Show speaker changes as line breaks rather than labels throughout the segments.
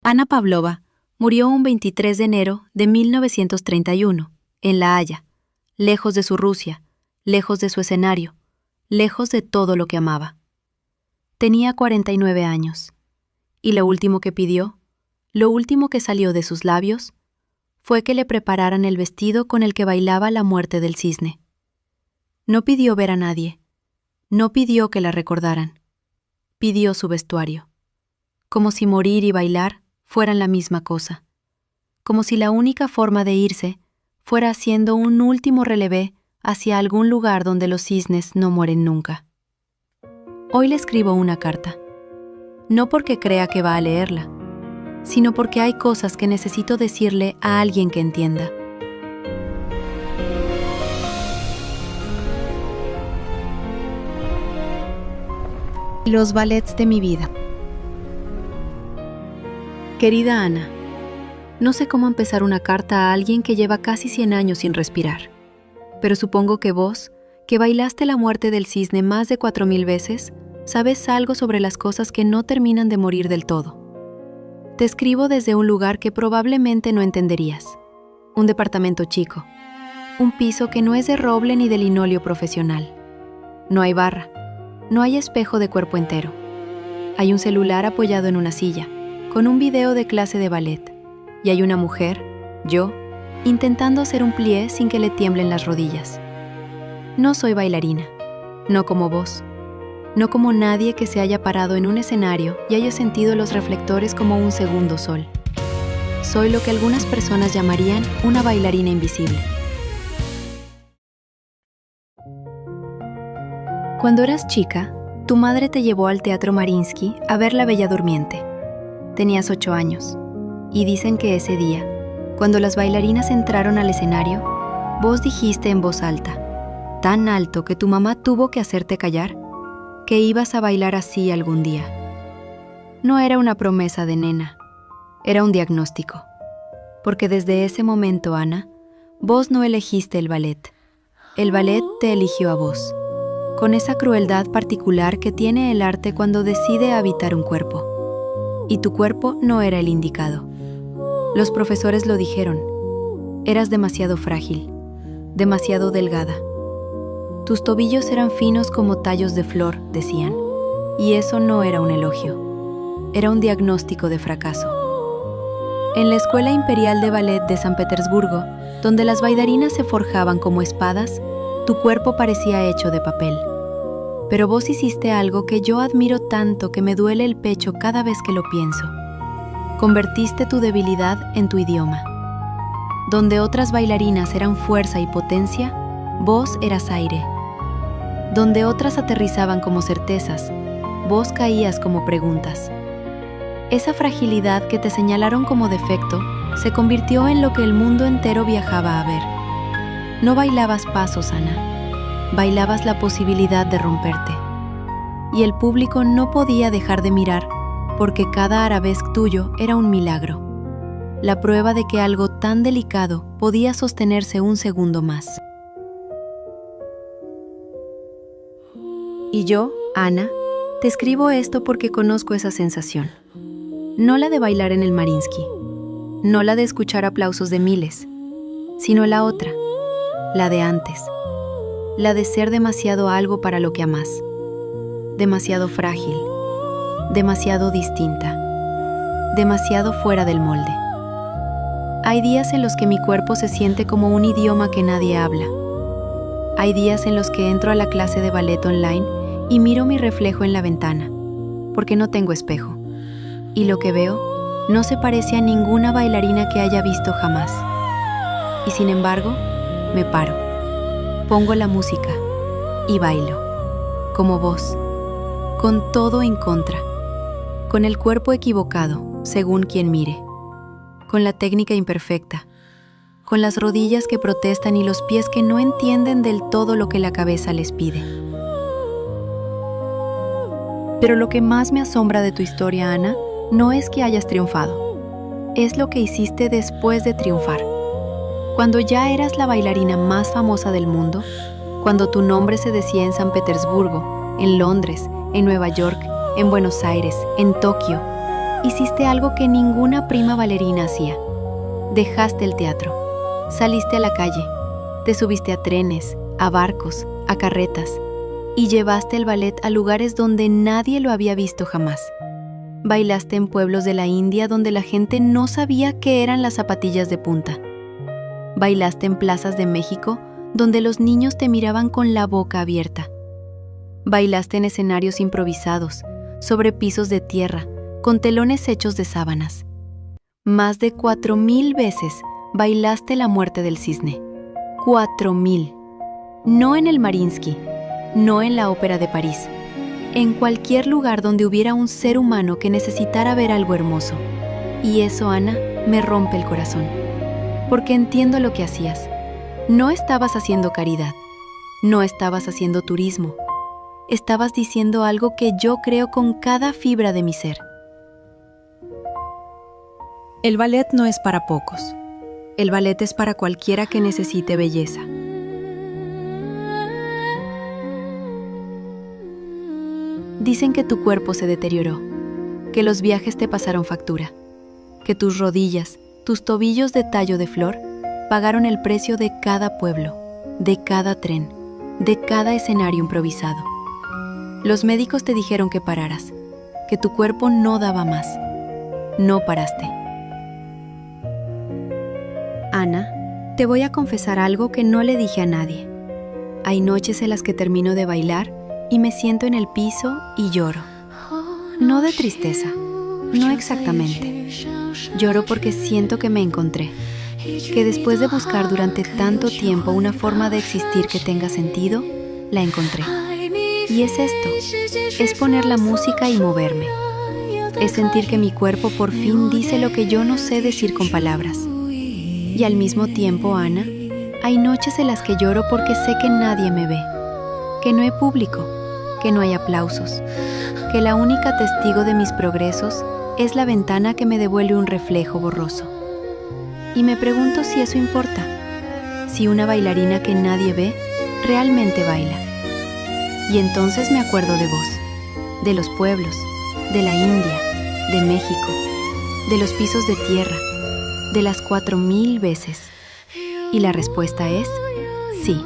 Ana Pavlova murió un 23 de enero de 1931, en La Haya, lejos de su Rusia, lejos de su escenario, lejos de todo lo que amaba. Tenía 49 años, y lo último que pidió, lo último que salió de sus labios, fue que le prepararan el vestido con el que bailaba la muerte del cisne. No pidió ver a nadie, no pidió que la recordaran, pidió su vestuario, como si morir y bailar fueran la misma cosa, como si la única forma de irse fuera haciendo un último relevé hacia algún lugar donde los cisnes no mueren nunca. Hoy le escribo una carta, no porque crea que va a leerla, sino porque hay cosas que necesito decirle a alguien que entienda. Los ballets de mi vida. Querida Ana, no sé cómo empezar una carta a alguien que lleva casi 100 años sin respirar, pero supongo que vos, que bailaste la muerte del cisne más de 4000 veces, sabes algo sobre las cosas que no terminan de morir del todo. Te escribo desde un lugar que probablemente no entenderías, un departamento chico, un piso que no es de roble ni de linóleo profesional. No hay barra, no hay espejo de cuerpo entero. Hay un celular apoyado en una silla, con un video de clase de ballet, y hay una mujer, yo, intentando hacer un plié sin que le tiemblen las rodillas. No soy bailarina, no como vos, no como nadie que se haya parado en un escenario y haya sentido los reflectores como un segundo sol. Soy lo que algunas personas llamarían una bailarina invisible. Cuando eras chica, tu madre te llevó al Teatro Mariinsky a ver La Bella Durmiente. Tenías 8 años, y dicen que ese día, cuando las bailarinas entraron al escenario, vos dijiste en voz alta, tan alto que tu mamá tuvo que hacerte callar, que ibas a bailar así algún día. No era una promesa de nena, era un diagnóstico. Porque desde ese momento, Ana, vos no elegiste el ballet te eligió a vos, con esa crueldad particular que tiene el arte cuando decide habitar un cuerpo. Y tu cuerpo no era el indicado. Los profesores lo dijeron. Eras demasiado frágil, demasiado delgada. Tus tobillos eran finos como tallos de flor, decían. Y eso no era un elogio. Era un diagnóstico de fracaso. En la Escuela Imperial de Ballet de San Petersburgo, donde las bailarinas se forjaban como espadas, tu cuerpo parecía hecho de papel. Pero vos hiciste algo que yo admiro tanto que me duele el pecho cada vez que lo pienso. Convertiste tu debilidad en tu idioma. Donde otras bailarinas eran fuerza y potencia, vos eras aire. Donde otras aterrizaban como certezas, vos caías como preguntas. Esa fragilidad que te señalaron como defecto se convirtió en lo que el mundo entero viajaba a ver. No bailabas pasos, Ana. Bailabas la posibilidad de romperte. Y el público no podía dejar de mirar, porque cada arabesque tuyo era un milagro. La prueba de que algo tan delicado podía sostenerse un segundo más. Y yo, Ana, te escribo esto porque conozco esa sensación. No la de bailar en el Mariinsky, no la de escuchar aplausos de miles, sino la otra, la de antes. La de ser demasiado algo para lo que amás, demasiado frágil, demasiado distinta, demasiado fuera del molde. Hay días en los que mi cuerpo se siente como un idioma que nadie habla. Hay días en los que entro a la clase de ballet online y miro mi reflejo en la ventana, porque no tengo espejo, y lo que veo no se parece a ninguna bailarina que haya visto jamás. Y sin embargo, me paro. Pongo la música y bailo, como vos, con todo en contra, con el cuerpo equivocado, según quien mire, con la técnica imperfecta, con las rodillas que protestan y los pies que no entienden del todo lo que la cabeza les pide. Pero lo que más me asombra de tu historia, Ana, no es que hayas triunfado, es lo que hiciste después de triunfar. Cuando ya eras la bailarina más famosa del mundo, cuando tu nombre se decía en San Petersburgo, en Londres, en Nueva York, en Buenos Aires, en Tokio, hiciste algo que ninguna prima bailarina hacía. Dejaste el teatro, saliste a la calle, te subiste a trenes, a barcos, a carretas y llevaste el ballet a lugares donde nadie lo había visto jamás. Bailaste en pueblos de la India donde la gente no sabía qué eran las zapatillas de punta. Bailaste en plazas de México donde los niños te miraban con la boca abierta. Bailaste en escenarios improvisados, sobre pisos de tierra, con telones hechos de sábanas. Más de 4,000 veces bailaste la muerte del cisne. 4,000. No en el Mariinsky, no en la Ópera de París. En cualquier lugar donde hubiera un ser humano que necesitara ver algo hermoso. Y eso, Ana, me rompe el corazón. Porque entiendo lo que hacías. No estabas haciendo caridad. No estabas haciendo turismo. Estabas diciendo algo que yo creo con cada fibra de mi ser.
El ballet no es para pocos.
El ballet es para cualquiera que necesite belleza. Dicen que tu cuerpo se deterioró, que los viajes te pasaron factura, que tus rodillas, tus tobillos de tallo de flor, pagaron el precio de cada pueblo, de cada tren, de cada escenario improvisado. Los médicos te dijeron que pararas, que tu cuerpo no daba más. No paraste. Ana, te voy a confesar algo que no le dije a nadie. Hay noches en las que termino de bailar y me siento en el piso y lloro. No de tristeza, no exactamente. Lloro porque siento que me encontré, que después de buscar durante tanto tiempo una forma de existir que tenga sentido, la encontré. Y es esto, es poner la música y moverme. Es sentir que mi cuerpo por fin dice lo que yo no sé decir con palabras. Y al mismo tiempo, Ana, hay noches en las que lloro porque sé que nadie me ve, que no hay público, que no hay aplausos, que la única testigo de mis progresos es la ventana que me devuelve un reflejo borroso. Y me pregunto si eso importa, si una bailarina que nadie ve realmente baila. Y entonces me acuerdo de vos, de los pueblos, de la India, de México, de los pisos de tierra, de las 4,000 veces. Y la respuesta es sí.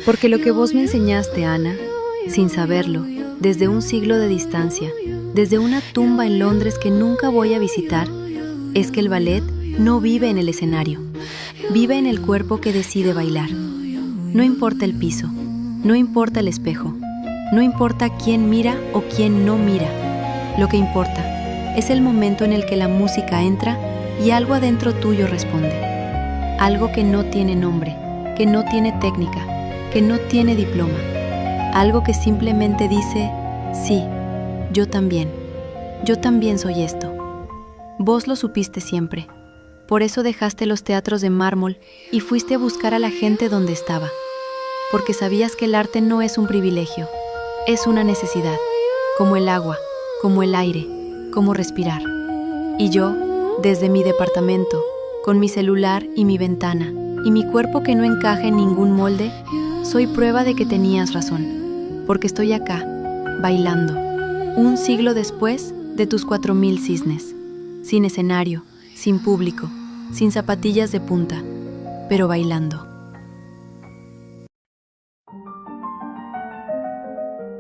Porque lo que vos me enseñaste, Ana, sin saberlo, desde un siglo de distancia, desde una tumba en Londres que nunca voy a visitar, es que el ballet no vive en el escenario, vive en el cuerpo que decide bailar. No importa el piso, no importa el espejo, no importa quién mira o quién no mira. Lo que importa es el momento en el que la música entra y algo adentro tuyo responde. Algo que no tiene nombre, que no tiene técnica, que no tiene diploma. Algo que simplemente dice, sí, yo también soy esto. Vos lo supiste siempre. Por eso dejaste los teatros de mármol y fuiste a buscar a la gente donde estaba. Porque sabías que el arte no es un privilegio, es una necesidad, como el agua, como el aire, como respirar. Y yo, desde mi departamento, con mi celular y mi ventana, y mi cuerpo que no encaja en ningún molde, soy prueba de que tenías razón, porque estoy acá, bailando, un siglo después de tus 4,000 cisnes, sin escenario, sin público, sin zapatillas de punta, pero bailando.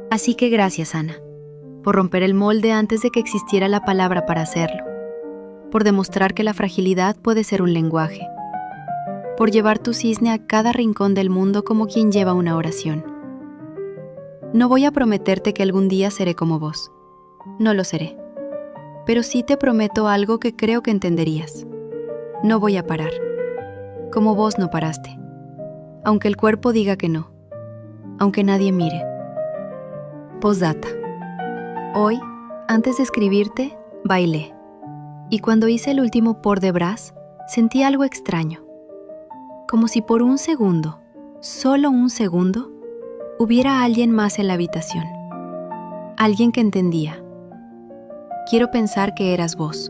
Así que gracias, Ana, por romper el molde antes de que existiera la palabra para hacerlo, por demostrar que la fragilidad puede ser un lenguaje, por llevar tu cisne a cada rincón del mundo como quien lleva una oración. No voy a prometerte que algún día seré como vos, no lo seré, pero sí te prometo algo que creo que entenderías. No voy a parar, como vos no paraste, aunque el cuerpo diga que no, aunque nadie mire. Postdata. Hoy, antes de escribirte, bailé. Y cuando hice el último port de bras, sentí algo extraño. Como si por un segundo, solo un segundo, hubiera alguien más en la habitación. Alguien que entendía. Quiero pensar que eras vos.